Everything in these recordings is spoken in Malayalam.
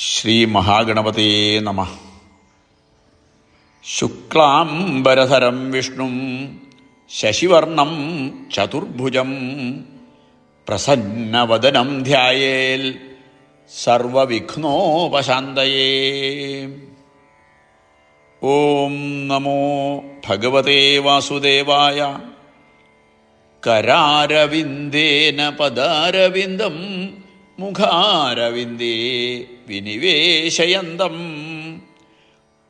ശ്രീ മഹാഗണപതേ നമഃ. ശുക്ലാംബരധരം വിഷ്ണും ശശിവർണം ചതുർഭുജം പ്രസന്നവദനം ധ്യായേൽ സർവവിഘ്നോപശാന്തയേ. ഓം നമോ ഭഗവതേ വാസുദേവായ. കരാരവിന്ദേന പദാരവിന്ദം മുഖാരവിന്ദേ വിനിവേശയന്തം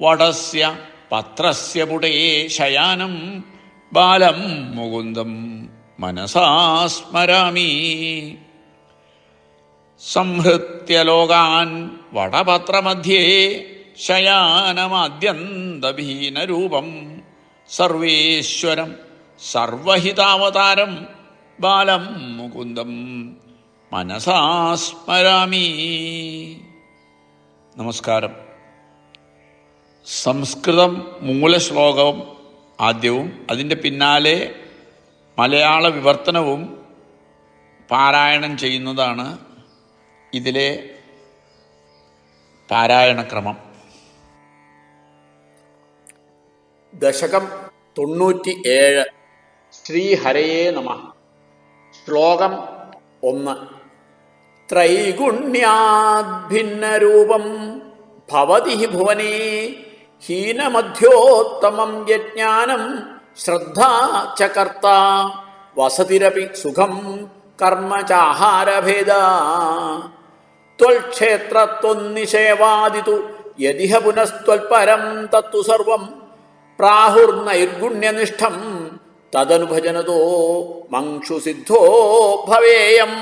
വടസ്യ പത്രസ്യ പുടേ ശയാനം ബാലം മുകുന്ദം മനസാ സ്മരാമി. സംഹൃത്യ ലോകാൻ വടപത്രമധ്യേ ശയാനമാദ്യന്തഭീനരൂപം സർവേശ്വരം സർവഹിതാവതാരം ബാലം മുകുന്ദം മനസാ സ്മരാമി. നമസ്കാരം. സംസ്കൃതം മൂലശ്ലോകം ആദ്യവും അതിൻ്റെ പിന്നാലെ മലയാള വിവർത്തനവും പാരായണം ചെയ്യുന്നതാണ് ഇതിലെ പാരായണക്രമം. ദശകം 97. ശ്രീഹരയേ നമഃ. ശ്ലോകം 1. ത്രൈഗുണ്യാദ്ഭിന്നരൂപം ഭവതി ഭുവനേ ഹീനമധ്യോത്തമം യജ്ഞാനം ശ്രദ്ധാ ച കർത്ത വസതിരപി സുഖം കർമ്മ ചാഹാരഭേദ ത്വൽക്ഷേത്രത്വന്നിഷേവാദിതു യദിഹ പുനസ്ത്വൽപരം തത്തു സർവം പ്രാഹുർനൈർഗുണ്യനിഷ്ഠം തദനുഭജനതോ മംക്ഷു സിദ്ധോ ഭവേയം.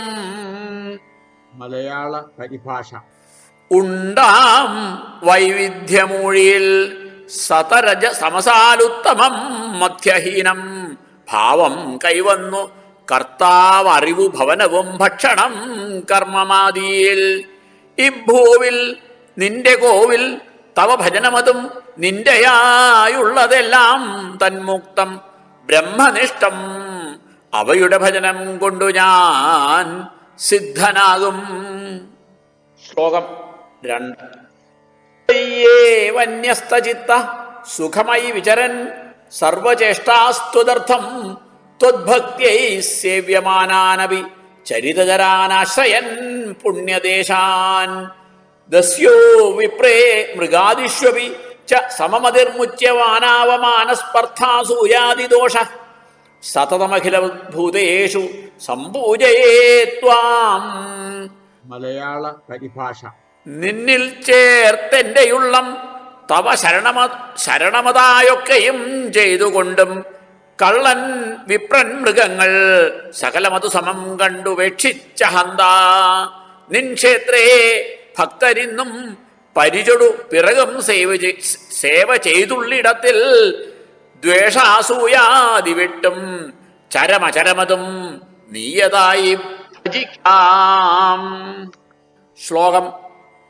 മലയാള പരിഭാഷ. ഉണ്ടാം വൈവിധ്യമൂഴിയിൽ സതരജ സമസാലുത്തമം മധ്യഹീനം ഭാവം കൈവന്നു കർത്താവറിവു ഭവനവും ഭക്ഷണം കർമ്മമാദിയിൽ ഇഭൂവിൽ നിന്റെ കോവിൽ തവ ഭജനമതും നിന്റെയായുള്ളതെല്ലാം തന്മുക്തം ബ്രഹ്മനിഷ്ഠം അവയുടെ ഭജനം കൊണ്ടു ഞാൻ സിദ്ധനാകും. ശ്ലോകം 2. വന്യസ്തചിത്ത സുഖമയി വിചരൻ സർവചേഷ്ടാസ്ത്വദർത്ഥം ത്വദ്ഭക്ത്യൈ സേവ്യമാനാനപി ചരിതചരാനാശ്രയൻ പുണ്യദേശാൻ ദസ്യോ വിപ്രേ മൃഗാദിഷ്വപി ച സമമതിർമുച്യമാനാവമാനസ്പർദ്ധാസൂയാദിദോഷ സതതമഖിലഭൂതേഷു സംപൂജയേ ത്വാം. മലയാള പരിഭാഷ. നിന്നിൽ ചേർത്തെൻ്റെയുള്ളം തവ ശരണമതായൊക്കെയും ചെയ്തുകൊണ്ടും കള്ളൻ വിപ്രൻ മൃഗങ്ങൾ സകലമതു സമം കണ്ടുപേക്ഷിച്ച ഹന്ത നിൻ ക്ഷേത്രേ ഭക്തരിന്നും പരിചൊടു പിറകും സേവ ചെയ്തുള്ളിടത്തിൽ ദ്വേഷാസൂയാദി വിട്ടും ചരമചരമതും നീയതായി ഭജിക്കാം. ശ്ലോകം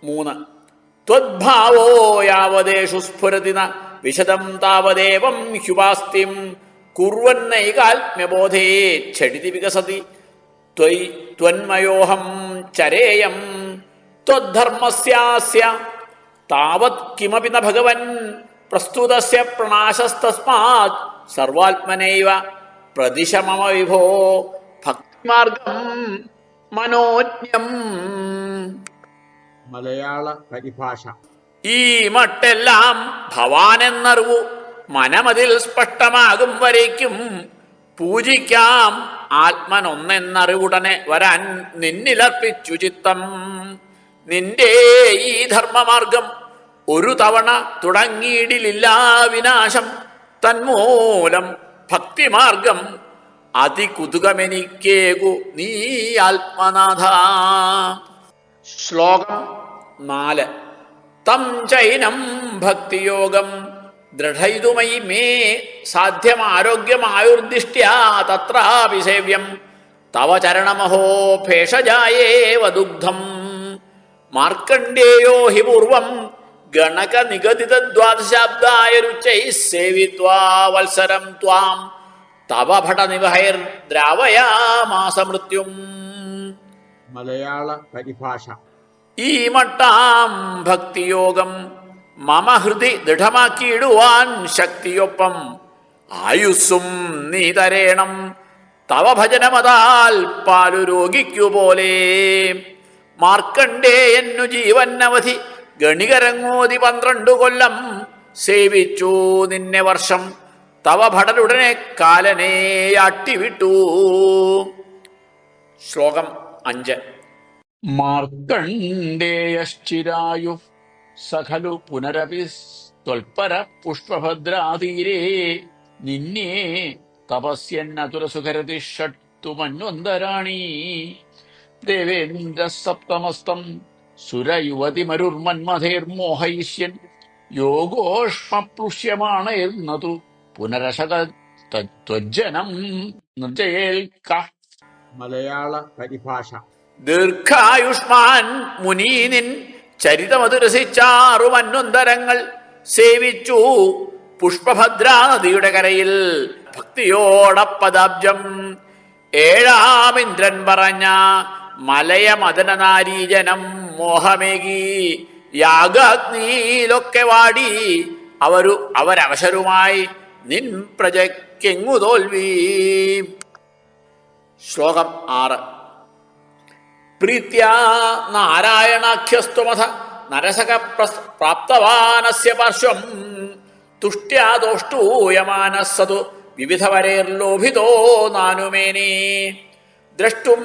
3. ത്വദ്ഭാവോ യാവദേഷു സ്ഫുരതി ന വിശദം താവദേവം ഹ്യുപാസ്തിം കുർവന്നൈകാത്മ്യബോധേ ഛടിതി വികസതി ത്വന്മയോഹം ചരേയം ത്വദ്ധർമ്മസ്യാസ്യ താവത് കിമപി ന ഭഗവൻ പ്രസ്തുതസ്യ പ്രണാശസ്തസ്മാത് സർവാത്മനൈവ പ്രതിശ മമ വിഭോ ഭക്തിമാർഗം മനോജ്ഞം. മലയാള പരിഭാഷ. ഈ മട്ടെല്ലാം ഭവാനെന്നറിവു മനമതിൽ സ്പഷ്ടമാകും വരയ്ക്കും പൂജിക്കാം ആത്മനൊന്നെന്നറിവുടനെ വരാൻ നിന്നിലർപ്പിച്ചു ചിത്തം. നിന്റെ ഈ ധർമ്മമാർഗം ഒരു തവണ തുടങ്ങിയിടിലില്ല വിനാശം തന്മൂലം ഭക്തിമാർഗം അതികുതുകമെനിക്കേകു നീ ആത്മനാഥ. ശ്ലോകം 4. തം ചൈനം ഭക്തിയോഗം ദൃഢയിതുമയി മേ സാധ്യമാരോഗ്യമായുർദിഷ്ട്യാ തത്രാപി സേവ്യം തവ ചരണമഹോ ഭേഷജായേവ ദുഗ്ധം. മാർക്കണ്ഡേയോ ഹി പൂർവം ഗണക നിഗദിത ദ്വാദശാബ്ദായ രുചൈ സേവിത്വാ വത്സരം ത്വാം തവ ഭടനിവഹൈർദ്രാവയാമാസ മൃത്യും. മലയാള പരിഭാഷ. ഈ മട്ടാം ഭക്തിയോഗം മമ ഹൃദി ദൃഢമാക്കിയിടുവാൻ ശക്തിയൊപ്പം ആയുസ്സും നീ തരേണം. തവ ഭജനമതാൽ പാലു രോഗിക്കുപോലെ. മാർക്കണ്ഡേയന്നു ജീവന്നവധി ഗണികരങ്ങോതി 12 കൊല്ലം സേവിച്ചു നിന്നെ വർഷം. തവ ഭടരുടനെ കാലനെ അട്ടിവിട്ടു. ശ്ലോകം 5. മാർക്കണ്ഡേയശ്ചിരായു സഖലു പുനരപി ത്വൽപര പുഷ്പഭദ്രാതീരേ നിന്നെ തപസ്യന്നതുരസുഖരതി ഷട്ടു മന്വന്തരാണി. ദേവേന്ദ്ര സപ്തമസ്തം സുരയുവതിമരുർമന്മഥേർമോഹയിഷ്യൻ യോഗോഷ്മപ്ലുഷ്യമാണേർന്നതു പുനരശത ത്വജ്ജനം നിർജയേൽക്ക. മലയാള പരിഭാഷ. ദീർഘായുഷ്മാൻ മുനീനിൻ ചരിതമതു രസിച്ചാറു മന്വന്തരങ്ങൾ സേവിച്ചു പുഷ്പഭദ്രാനദിയുടെ കരയിൽ ഭക്തിയോടപ്പദാബ്ജം. ഏഴാമിന്ദ്രൻ പറഞ്ഞ മലയമദനനാരീജനം മോഹമേകി യാഗാഗ്നിയിലൊക്കെ വാടി അവരവശരുമായി നിൻ പ്രജയ്ക്കെങ്ങു തോൽവി. ശ്ലോകം 6. പ്രീത്യാ നാരായണാഖ്യസ്ത്വമഥ നരസക പ്രാപ്തവാനസ്യ പാർശ്വം തുഷ്ട്യാ ദോഷ്ടൂയമാനസ്സതു വിവിധവരേർലോഭിതോ നാനുമേനി. ദ്രഷ്ടും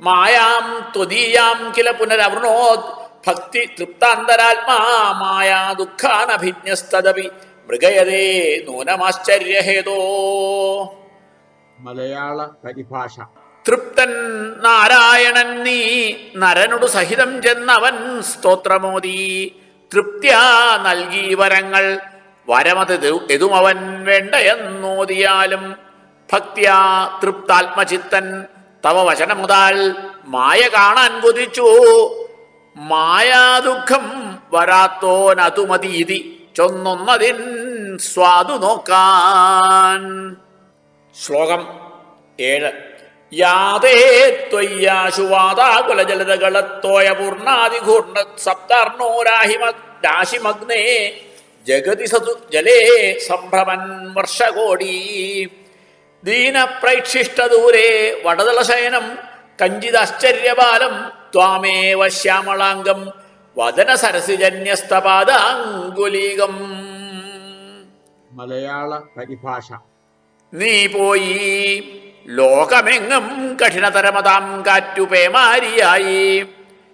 മായാം ത്വദീയാം കില പുനരവൃണോത് ഭക്തി തൃപ്താന്തരാത്മാ മായാ ദുഃഖാനഭിജ്ഞസ്തദപി മൃഗയതേ നൂനമാശ്ചര്യഹേതോ. മലയാള പരിഭാഷ. തൃപ്തൻ നാരായണൻ നീ നരനോടു സഹിതം ചെന്നവൻ സ്തോത്രമോദി. തൃപ്ത്യാ നൽകി വരങ്ങൾ വരമത് എതുമവൻ വേണ്ടയെന്നോദിയാലും. ഭക്ത്യാ തൃപ്താത്മചിത്തൻ തവ വചനമുതാൽ മായ കാണാൻ കൊതിച്ചു. മായാദുഃഖം വരാത്തോനതുമതീതി ചൊന്നൊന്നതിൻ സ്വാദു നോക്കാൻ. ശ്ലോകം 7. യാതേ ത്വയ്യാശുവാതാകുലജലതകളത്തോയ പൂർണാതിഘൂർണ സപ്താർണോരാശിമഗ്നേ ജഗതി സതു ജലേ സംഭ്രമൻ വർഷകോടി. ദീനപ്രൈക്ഷിഷ്ടദൂരേ വടതളശയനം കഞ്ചിതാശ്ചര്യബാലം ത്വാമേവ ശ്യാമളാംഗം വദന സരസിജന്യസ്തപാദാങ്കുലീകം. മലയാള പരിഭാഷ. നീ പോയി ലോകമെങ്ങും കഠിനതരമതാം കാറ്റുപേമാരിയായി.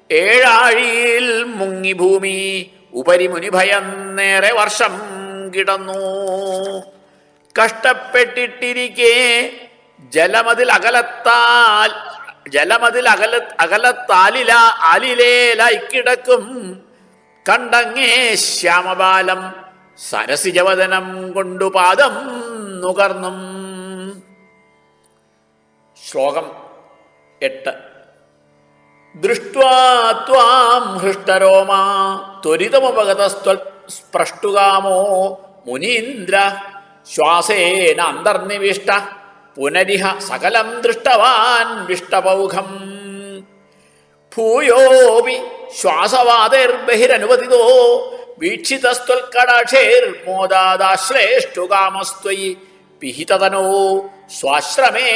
ഏഴാഴിയിൽ മുങ്ങി ഭൂമി ഉപരി മുനിഭയന്നേറെ വർഷം കിടന്നു. കഷ്ടപ്പെട്ടിട്ടിരിക്കെ ആലിലേലായി കിടക്കും കണ്ടങ്ങേ ശ്യാമബാലം സരസിജവദനം കൊണ്ടു പാദം നുകർന്നും. ശ്ലോകം 8. ദൃഷ്ട്വാ ത്വാം ഹൃഷ്ടരോമാ ത്വരിതമുപഗതസ്ത്വൽ സ്പൃഷ്ടുകാമോ മുനീന്ദ്ര ശ്വാസേന അന്തർനിവിഷ്ട പുനരിഹ സകലം ദൃഷ്ടവാൻ വിഷ്ടപൗഘം. ഭൂയോപി ശ്വാസവാതൈർബഹിരനുവദിതോ വീക്ഷിതസ്ത്വൽക്കടാക്ഷേർമോദാദാശ്രേഷ്ടുകാമസ്ത്വയി പിഹിതതനോ സ്വാശ്രമേ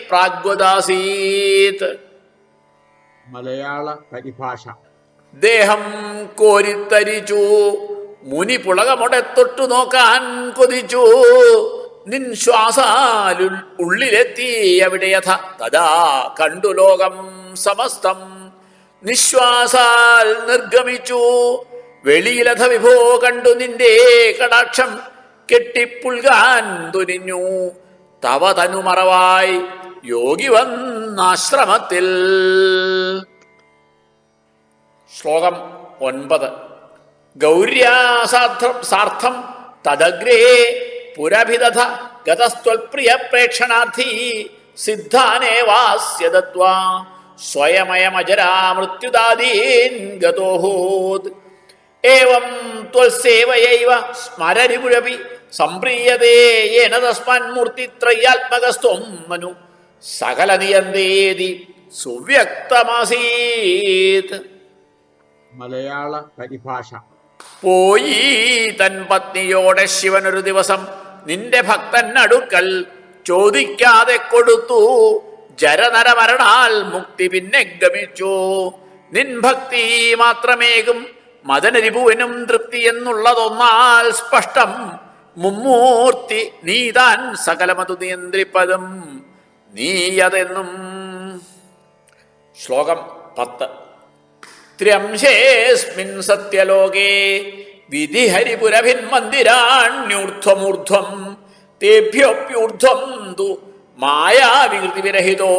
പ്രാഗ്വദാസീത്. മലയാള പരിഭാഷ. ദേഹം കോരിത്തരിച്ചു മുനി പുളകമൊടെ തൊട്ടു നോക്കാൻ കൊതിച്ചു. നിൻ ശ്വാസാലു ഉള്ളിലെത്തി അവിടെയഥ തഥാ കണ്ടു ലോകം സമസ്തം. നിശ്വാസാൽ നിർഗമിച്ചു വെളിയിലഥ വിഭോ കണ്ടു നിന്റെ കടാക്ഷം കെട്ടിപ്പുൽകാൻ തുനിഞ്ഞു. തവ തനുമറവായി യോഗി വന്നാശ്രമത്തിൽ. ശ്ലോകം 9. ഗൗര്യാസാർത്ഥം തദഗ്രേ പുരഭിദധ ഗതസ്ത്വൽപ്രിയ പ്രേക്ഷണാർത്ഥി സിദ്ധാനേവാസ്യ ദത്വാ സ്വയമയമജരാ മൃത്യുദാദീൻ ഗതോഹൂത്. ഏവം ത്വൽസേവയൈവ സ്മരരിപുരപി സംപ്രീയതേ യേന തസ്മാന്മൂർത്തിത്രയാത്മകസ്ത്വം മനു സകല നിയന്തേതി സുവ്യക്തമാസീത്. മലയാള പരിഭാഷ. പോയി തൻ പത്നിയോടെ ശിവനൊരു ദിവസം നിന്റെ ഭക്തൻ അടുക്കൽ ചോദിക്കാതെ കൊടുത്തു. ജരനരമരണാൽ മുക്തി പിന്നെ ഗമിച്ചു. നിൻ ഭക്തി മാത്രമേകും മദനരിപുവിനും തൃപ്തി എന്നുള്ളതൊന്നാൽ സ്പഷ്ടം. മുമ്മൂർത്തി നീതാൻ സകലമതു നിയന്ത്രിപ്പതും നീയതെന്നും. ശ്ലോകം 10. ത്ര്യംശേസ്മിൻ സത്യലോകേ വിധിഹരിപുരഭിന്മന്ദിരാണ്യൂർധ്വമൂർധ്വം തേഭ്യോപ്യൂർധ്വം തു മായാവികൃതിവിരഹിതോ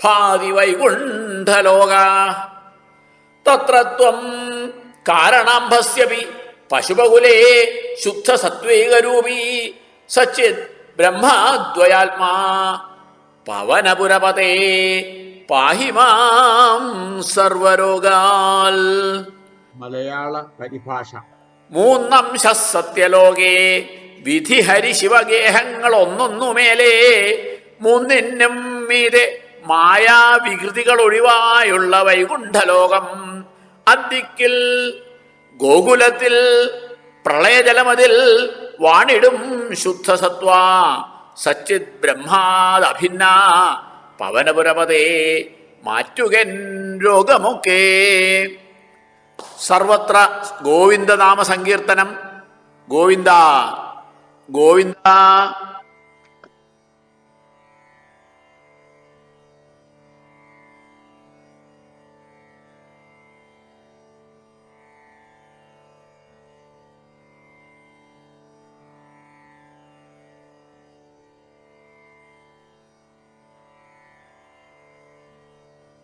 ഭാതി വൈകുണ്ഠലോക. തത്ര ത്വം കാരണാംഭസ്യപി പശുബകുലേ ശുദ്ധസത്വൈകരൂപീ സച്ചിത് ബ്രഹ്മാദ്വയാത്മാ പവനപുരപതേ പാഹി മാം സർവരോഗാൽ. മലയാള പരിഭാഷ. മൂന്നംശ സത്യലോകേ വിധി ഹരി ശിവഗേഹങ്ങൾ ഒന്നൊന്നുമേലേ മൂന്നിനും മീതെ മായാവികൃതികൾ ഒഴിവായുള്ള വൈകുണ്ഠലോകം. അദ്ദിക്കിൽ ഗോകുലത്തിൽ പ്രളയജലമതിൽ വാണിടും ശുദ്ധസത്വ സച്ചിത് ബ്രഹ്മാദഭിന്ന പവനപുരപതേ മാറ്റുകൻ രോഗമൊക്കെ. സർവത്ര ഗോവിന്ദനാമ സങ്കീർത്തനം. ഗോവിന്ദ ഗോവിന്ദ